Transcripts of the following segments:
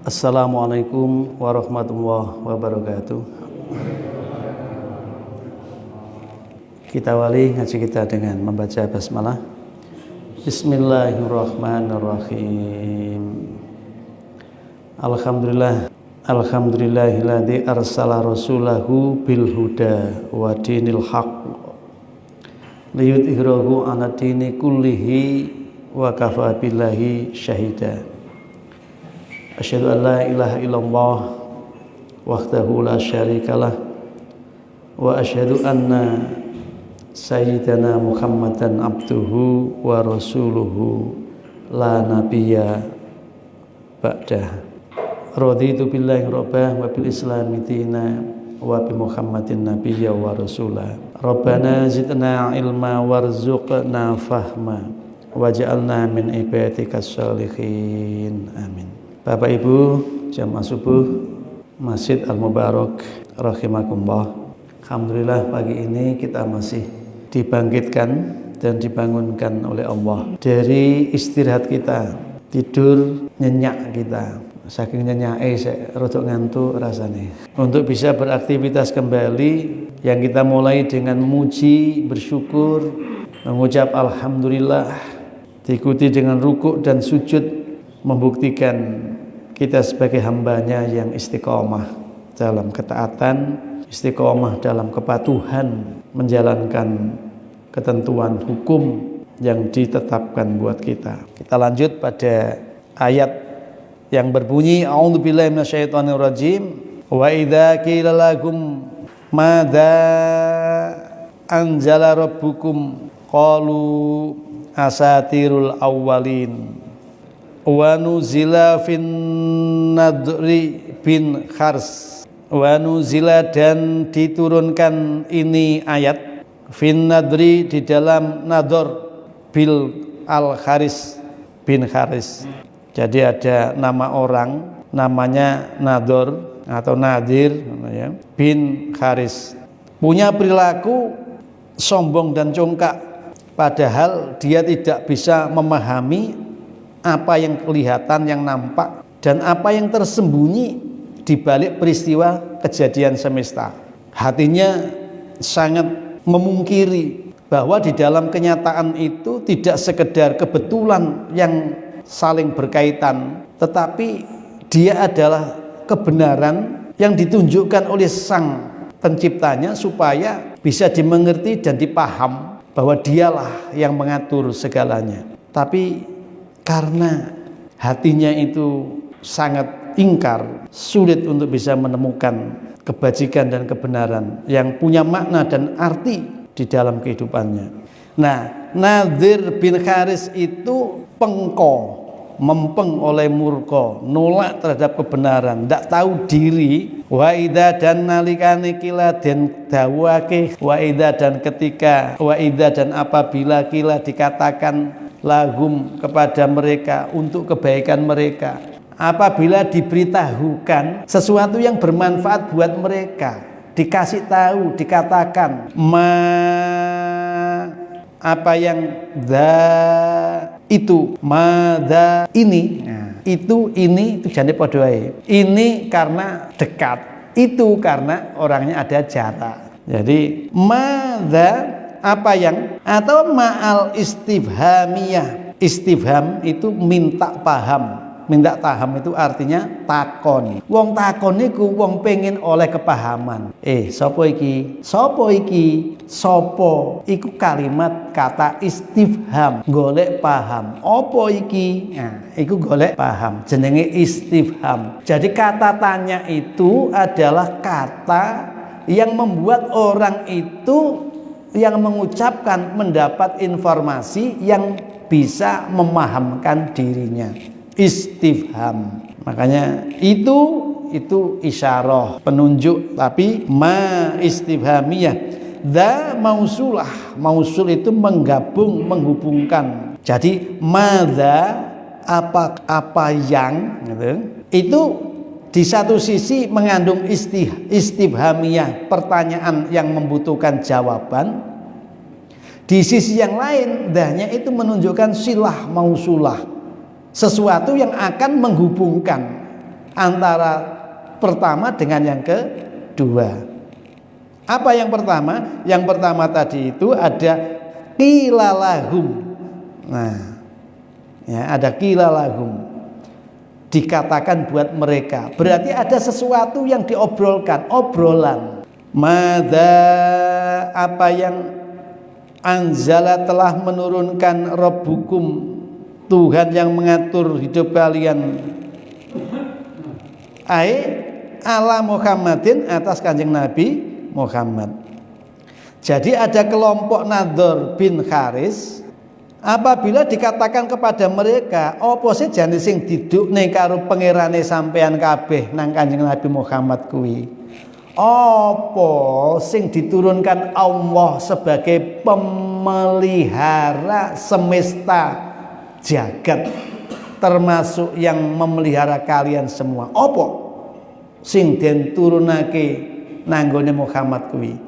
Assalamualaikum warahmatullahi wabarakatuh. Kita awali ngaji kita dengan membaca basmalah. Bismillahirrahmanirrahim. Alhamdulillahilladzi arsala rasulahu bil huda wa dinil haqq liyudhhirahu 'ala dini kullihi wa kafa billahi syahida. Asyhadu an la ilaha illallah wahdahu la syarikalah wa asyhadu anna sayyidana Muhammadan abduhu wa rasuluhu la nabiyya ba'dah. Raditu billahi rabbah wa bil islami dina wa bi Muhammadin nabiyya wa rasulah. Rabbana zidna ilma warzuqna fahma waj'alna min ibadikas sholihin. Amin. Bapak Ibu jamaah subuh Masjid Al-Mubarak rahimakumullah. Alhamdulillah pagi ini kita masih dibangkitkan dan dibangunkan oleh Allah dari istirahat kita, tidur nyenyak kita. Saking nyenyake saya rodok ngantuk rasanya. Untuk bisa beraktivitas kembali yang kita mulai dengan memuji, bersyukur, mengucap alhamdulillah, diikuti dengan rukuk dan sujud, membuktikan kita sebagai hambanya yang istiqomah dalam ketaatan, istiqomah dalam kepatuhan, menjalankan ketentuan hukum yang ditetapkan buat kita. Kita lanjut pada ayat yang berbunyi a'udzubillahi minasyaitonirrajim wa idza qila lahum madza anzala rabbukum qalu asatirul awwalin wa nuzila fin nadri bin khars wa nuzila dan diturunkan ini ayat fin nadri di dalam nador bil al kharis bin kharis. Jadi ada nama orang namanya Nador atau Nadir bin Kharis, punya perilaku sombong dan congkak, padahal dia tidak bisa memahami apa yang kelihatan, yang nampak, dan apa yang tersembunyi di balik peristiwa kejadian semesta. Hatinya sangat memungkiri bahwa di dalam kenyataan itu tidak sekedar kebetulan yang saling berkaitan, tetapi dia adalah kebenaran yang ditunjukkan oleh sang penciptanya supaya bisa dimengerti dan dipaham bahwa dialah yang mengatur segalanya. Tapi karena hatinya itu sangat ingkar, sulit untuk bisa menemukan kebajikan dan kebenaran yang punya makna dan arti di dalam kehidupannya. Nah, Nadir bin Kharis itu pengko, mempeng oleh murka, nolak terhadap kebenaran, tidak tahu diri. Wa idza dan nalikane kila den dawake, wa idza dan ketika, wa idza dan apabila kila dikatakan lahum kepada mereka untuk kebaikan mereka, apabila diberitahukan sesuatu yang bermanfaat buat mereka, dikasih tahu, dikatakan apa yang itu mada ini, nah, itu jane padha wae. Ini karena dekat, itu karena orangnya ada jarak. Jadi mada apa yang, atau ma'al istifhamiyah. Istifham itu minta paham. Minta paham itu artinya takon. Wong takon niku wong pengen oleh kepahaman. Sapa iki? Sapa iki? Sapa? Iku kalimat kata istifham, golek paham. Apa iki? Nah, iku golek paham. Jenenge istifham. Jadi kata tanya itu adalah kata yang membuat orang itu yang mengucapkan mendapat informasi yang bisa memahamkan dirinya. Istifham. Makanya itu isyarah, penunjuk, tapi ma istifhamiyah. Dza mausulah. Mausul itu menggabung, menghubungkan. Jadi madza apa yang gitu. Itu di satu sisi mengandung istifhamiyah, pertanyaan yang membutuhkan jawaban. Di sisi yang lain, dahnya itu menunjukkan silah mausulah, sesuatu yang akan menghubungkan antara pertama dengan yang kedua. Apa yang pertama? Yang pertama tadi itu ada qilalahum. Nah, ya, ada qilalahum. Dikatakan buat mereka. Berarti ada sesuatu yang diobrolkan, obrolan. Mada, apa yang anzala telah menurunkan Rabbukum, Tuhan yang mengatur hidup kalian, ala Muhammadin, atas Kanjeng Nabi Muhammad. Jadi ada kelompok Nadhr bin Haris, apabila dikatakan kepada mereka, apa sih jane sing didukne karo pangerane sampean kabeh nang Kanjeng Nabi Muhammad kuwi? Apa sing diturunkan Allah sebagai pemelihara semesta jagat, termasuk yang memelihara kalian semua? Apa sing den turunake nanggone Muhammad kuwi?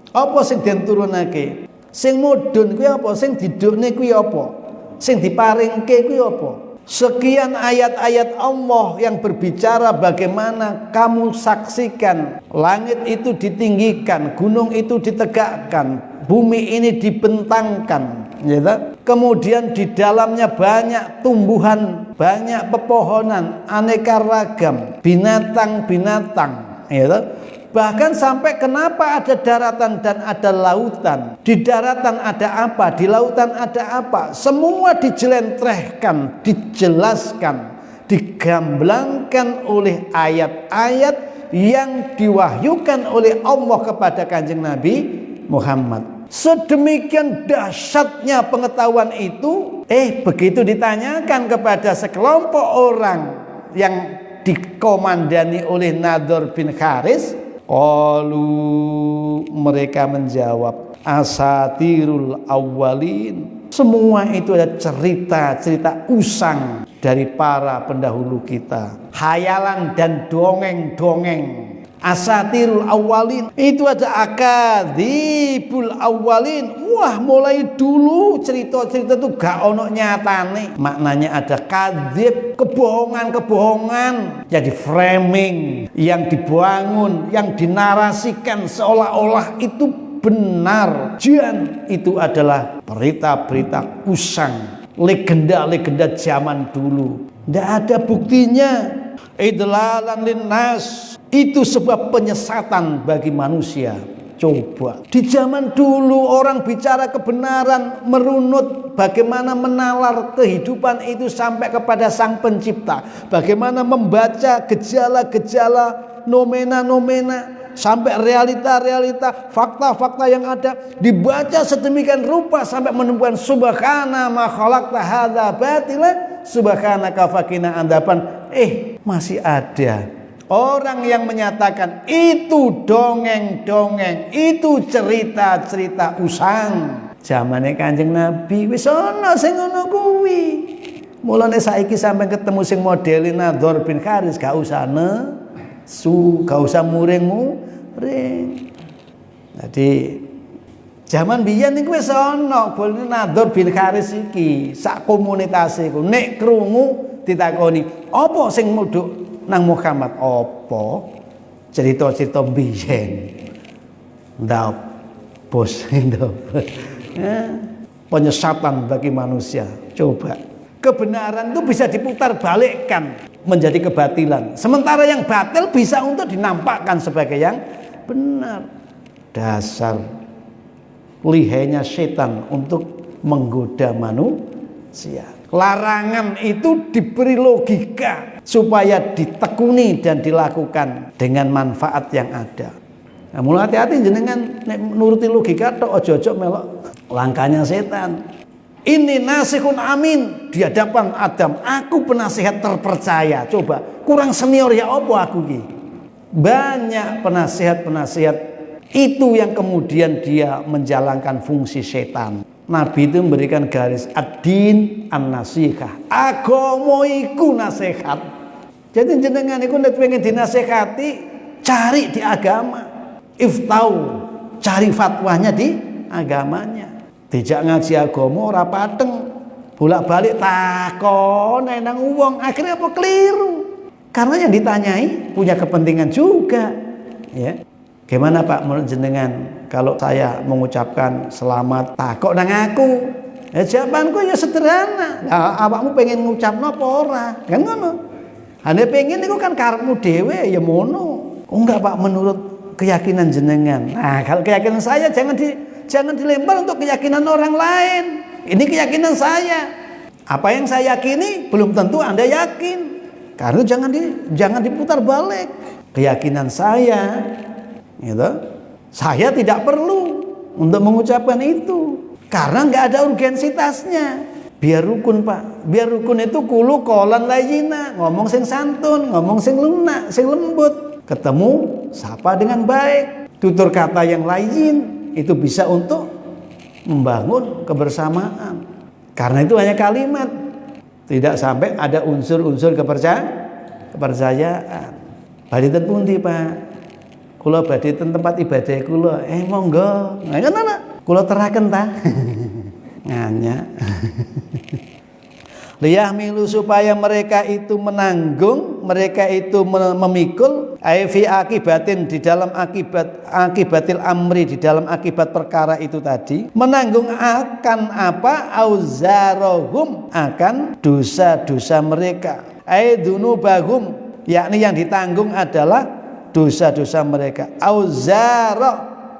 Apa sing den turunake? Sing mudhun kuwi apa? Sing didukne kuwi apa? Sing diparingke kuwi apa? Sekian ayat-ayat Allah yang berbicara bagaimana kamu saksikan langit itu ditinggikan, gunung itu ditegakkan, bumi ini dibentangkan, gitu. Kemudian di dalamnya banyak tumbuhan, banyak pepohonan, aneka ragam, binatang-binatang, gitu. Bahkan sampai kenapa ada daratan dan ada lautan. Di daratan ada apa, di lautan ada apa. Semua dijelentrehkan, dijelaskan, digamblangkan oleh ayat-ayat yang diwahyukan oleh Allah kepada Kanjeng Nabi Muhammad. Sedemikian dahsyatnya pengetahuan itu, begitu ditanyakan kepada sekelompok orang yang dikomandani oleh Nadhr bin Haris, qalu, mereka menjawab, asatirul awwalin. Semua itu adalah cerita-cerita usang dari para pendahulu kita, hayalan dan dongeng-dongeng. Asatirul awwalin itu ada akadzibul awwalin. Wah, mulai dulu cerita-cerita itu gak ono nyatane. Maknanya ada kadzib, kebohongan-kebohongan yang di framing, yang dibangun, yang dinarasikan seolah-olah itu benar. Jan, itu adalah berita-berita usang, legenda-legenda zaman dulu. Tidak ada buktinya. Idlalan linnas, itu sebuah penyesatan bagi manusia. Coba di zaman dulu orang bicara kebenaran, merunut bagaimana menalar kehidupan itu sampai kepada Sang Pencipta, bagaimana membaca gejala-gejala, nomena-nomena, sampai realita-realita, fakta-fakta yang ada dibaca sedemikian rupa sampai menemukan subhana ma khalaqta hadza batila subhanaka faqina adzaban. Masih ada orang yang menyatakan itu dongeng-dongeng, itu cerita-cerita usang. Zamane Kanjeng Nabi wis ana sing ngono kuwi. Mulane saiki sampai ketemu sing modele Nadhr bin Haris gak usah gak usah muring-muring. Jadi zaman biyen niku wis ana boleh Nadhr bin Haris iki sak komunitas iku nek krungu ditakoni apa sing mudhuk nang Muhammad, apa cerita-cerita biyen ndap bos ndap penyesatan bagi manusia. Coba kebenaran itu bisa diputar balikkan menjadi kebatilan, sementara yang batil bisa untuk dinampakkan sebagai yang benar. Dasar lihainya setan untuk menggoda manusia. Larangan itu diberi logika supaya ditekuni dan dilakukan dengan manfaat yang ada. Nah, mulai hati-hati jenengan nek nuruti logika tok, ojo-ojo melok langkahnya setan. Ini nasihun amin di hadapan Adam, aku penasihat terpercaya. Coba kurang senior ya apa aku ki? Banyak penasihat-penasihat itu yang kemudian dia menjalankan fungsi setan. Nabi itu memberikan garis ad-din an-nasihah. Agama iku nasihat. Jadi jenengan iku nek pengen dinasihati, cari di agama. Iftau, cari fatwanya di agamanya. Dijak ngaji agama ora pateng. Bolak-balik takon nang wong, akhirnya apa keliru. Karena yang ditanyai punya kepentingan juga, ya. Gimana Pak menurut jenengan kalau saya mengucapkan selamat takok nang aku? Ya jawabanku ya sederhana. Nah, awakmu pengen ngucap napa ora? Kan ngono. Ane pengen niku kan karepmu dhewe ya mono. Oh enggak Pak, menurut keyakinan jenengan. Nah, kalau keyakinan saya jangan dilempar untuk keyakinan orang lain. Ini keyakinan saya. Apa yang saya yakini belum tentu Anda yakin. Karena jangan diputar balik. Keyakinan saya, gitu. Saya tidak perlu untuk mengucapkan itu. Karena nggak ada urgensitasnya. Biar rukun Pak. Biar rukun itu kulu kolan layina, ngomong sing santun, ngomong sing lunak, sing lembut. Ketemu sapa dengan baik. Tutur kata yang lain itu bisa untuk membangun kebersamaan. Karena itu hanya kalimat. Tidak sampai ada unsur-unsur kepercayaan. Badhe ten pundi Pak? Kula badhe ten tempat ibadah kula. Monggo. Ngono. Kula teraken ta. Nganya. Liyahmilu supaya mereka itu menanggung, mereka itu memikul fi akibatin di dalam akibatil amri, di dalam akibat perkara itu tadi, menanggung akan apa? Auzarohum, akan dosa-dosa mereka. Dunubahum, yakni yang ditanggung adalah dosa-dosa mereka. Auzaro,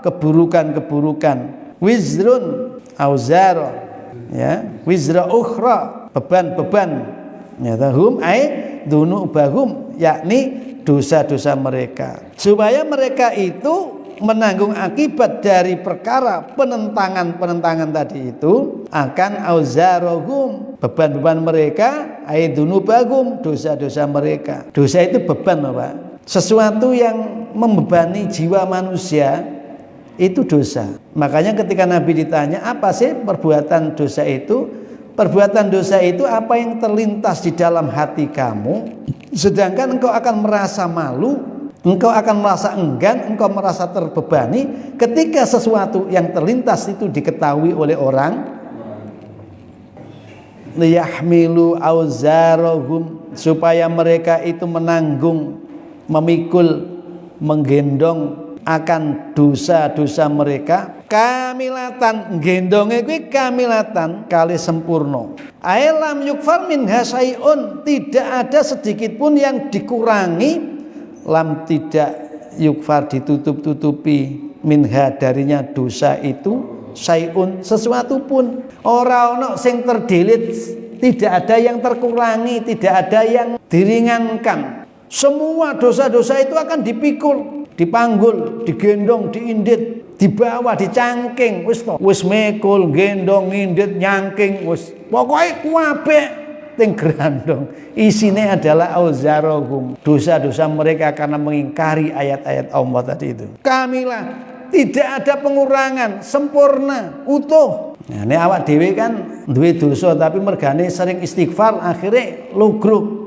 keburukan-keburukan. Wizrun, auzaro, ya, wizra ukhra, beban-beban. Ya, hum dunubahum, yakni dosa-dosa mereka. Supaya mereka itu menanggung akibat dari perkara penentangan tadi itu akan auzarohum, beban-beban mereka, dunubahum, dosa-dosa mereka. Dosa itu beban, Pak. Sesuatu yang membebani jiwa manusia itu dosa. Makanya ketika Nabi ditanya, apa sih perbuatan dosa itu? Perbuatan dosa itu apa yang terlintas di dalam hati kamu, sedangkan engkau akan merasa malu, engkau akan merasa enggan, engkau merasa terbebani ketika sesuatu yang terlintas itu diketahui oleh orang. Liyahmilu auzarohum, supaya mereka itu menanggung, memikul, menggendong akan dosa-dosa mereka, kamilatan, gendonge kuwi kamilatan kali sempurna. Aelam yukfar min hasaiun, tidak ada sedikit pun yang dikurangi, lam tidak yukfar ditutup-tutupi, minha darinya dosa itu, sayun sesuatu pun. Ora ono sing terdelit, tidak ada yang terkurangi, tidak ada yang diringankan. Semua dosa-dosa itu akan dipikul, dipanggul, digendong, diindit, dibawa, dicangking, wis mekul, gendong, indit, nyangking, wis pokoke kabeh ting grandong. Isine adalah auzarohum, dosa-dosa mereka karena mengingkari ayat-ayat Allah tadi itu. Kamilah, tidak ada pengurangan, sempurna, utuh. Nah, ini awak dhewe kan duwe dosa tapi mergane sering istighfar, akhirnya logrok.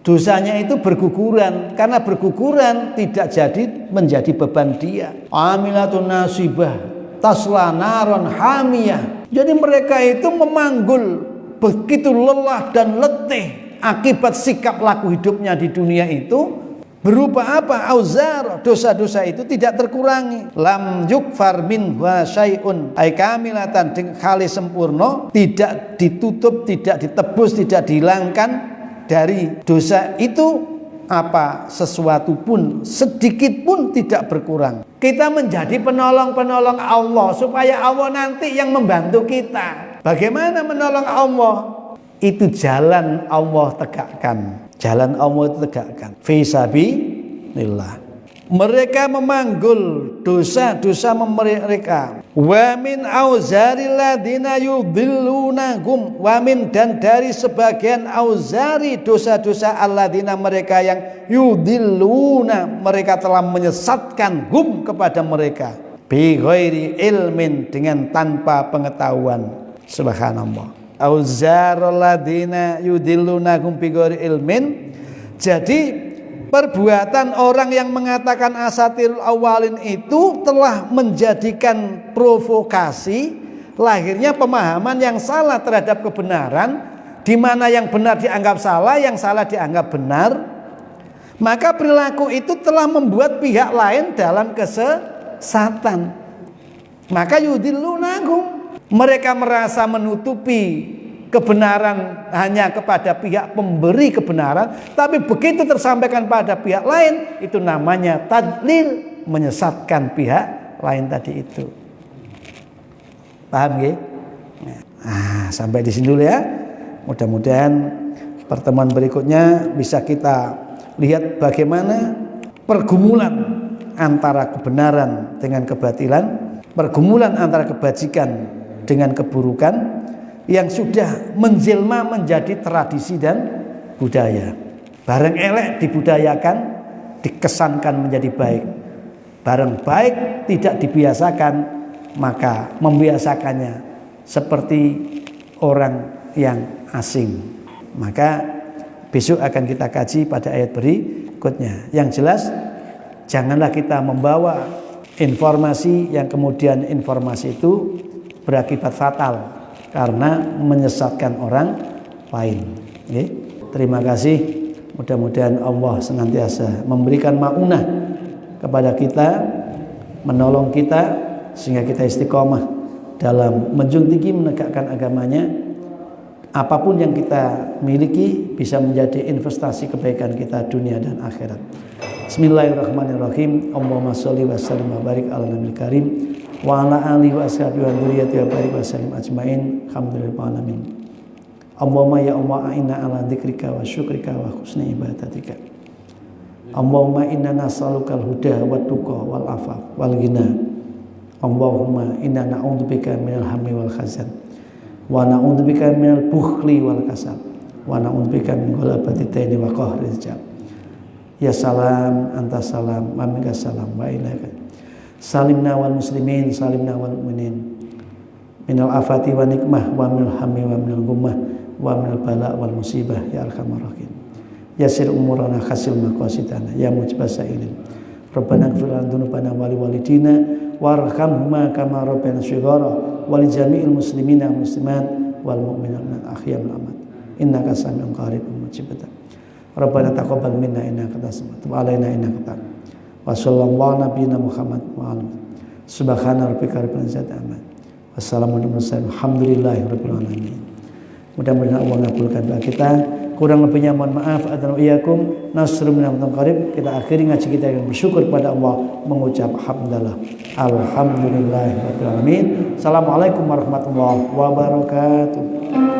Dosanya itu berguguran, karena berguguran tidak jadi menjadi beban dia. Amilatun nasibah tasla naron hamiyah. Jadi mereka itu memanggul begitu lelah dan letih akibat sikap laku hidupnya di dunia itu, berupa apa? Auzar, dosa-dosa itu tidak terkurangi. Lam yukfar min wa syai'un, ay kamilatan, kali sempurna, tidak ditutup, tidak ditebus, tidak dihilangkan dari dosa itu apa? Sesuatu pun, sedikit pun tidak berkurang. Kita menjadi penolong-penolong Allah supaya Allah nanti yang membantu kita. Bagaimana menolong Allah? Itu jalan Allah tegakkan. Jalan Allah itu tegakkan. Fi sabilillah. Mereka memanggul dosa-dosa mereka. Wa min auzaril ladina yudhillunahum, wa min, dan dari sebagian auzari dosa-dosa alladzina, mereka yang yudhilluna, mereka telah menyesatkan hum kepada mereka, bi ghairi ilmin, dengan tanpa pengetahuan. Subhanallah. Auzarul ladina yudhillunahum bi ghairi ilmin. Jadi perbuatan orang yang mengatakan asatirul awalin itu telah menjadikan provokasi lahirnya pemahaman yang salah terhadap kebenaran, di mana yang benar dianggap salah, yang salah dianggap benar. Maka perilaku itu telah membuat pihak lain dalam kesesatan. Maka yudillunahum, mereka merasa menutupi kebenaran hanya kepada pihak pemberi kebenaran, tapi begitu tersampaikan pada pihak lain, itu namanya tadlil, menyesatkan pihak lain tadi itu. Paham ya? Nah, sampai di sini dulu ya. Mudah-mudahan pertemuan berikutnya bisa kita lihat bagaimana pergumulan antara kebenaran dengan kebatilan, pergumulan antara kebajikan dengan keburukan yang sudah menjelma menjadi tradisi dan budaya. Barang elek dibudayakan, dikesankan menjadi baik. Barang baik tidak dibiasakan, maka membiasakannya seperti orang yang asing. Maka besok akan kita kaji pada ayat berikutnya. Yang jelas, janganlah kita membawa informasi yang kemudian informasi itu berakibat fatal karena menyesatkan orang lain. Oke? Terima kasih. Mudah-mudahan Allah senantiasa memberikan maunah kepada kita, menolong kita sehingga kita istiqomah dalam menjunjung tinggi menegakkan agamanya. Apapun yang kita miliki bisa menjadi investasi kebaikan kita dunia dan akhirat. Bismillahirrahmanirrahim. Allahumma sholli wa sallim wa barik ala nabiyil karim wa ala alihi wa ashabihi wa dzurriyyati wa barik wa sallim ajmain. Alhamdulillahil alamin. Allahumma ya Allah inna ala dzikrika wa syukrika wa husni ibadatika. Allahumma inna nas'alukal huda wat tuqa wal afaf wal ghina. Allahumma inna na'udzubika minal hammi wal hazan wa na'udzubika minal bukhli wal kasal wa na'udzubika min ghalabati daini wa qahri rijal. Ya salam anta salam wa minka salam wa ilaika salimna wal muslimin salimna wal mu'minin minal afati wa nikmah wa minal hammi wa minal gummah wa minal bala wal musibah ya arhamar rahim. Yasir umurana khasil maqasidana ya mujibas sa'ilin. Rabbana ighfir lana dzunubana wa liwalidina warhamhuma kama rabbayana shighara wa li jami'il muslimina wal muslimat wal mu'minina al ahya wal amwat innaka sami'un qaribun mujibud. Rabbana taqabbal minna innaka antas samiul alim wa alaina innaka antat wa sallallahu nabiyina Muhammad wa alihi subhana rabbika rabbil izzati amma wassalamu ala mursalin alhamdulillahi rabbil alamin. Mudah-mudahan Allah mengabulkan doa kita. Kurang lebihnya mohon maaf. Adana iyakum nasrun minal qarib. Kita akhiri ngaji kita yang bersyukur kepada Allah mengucap alhamdulillah. Alhamdulillahirabbil alamin. Assalamualaikum warahmatullahi wabarakatuh.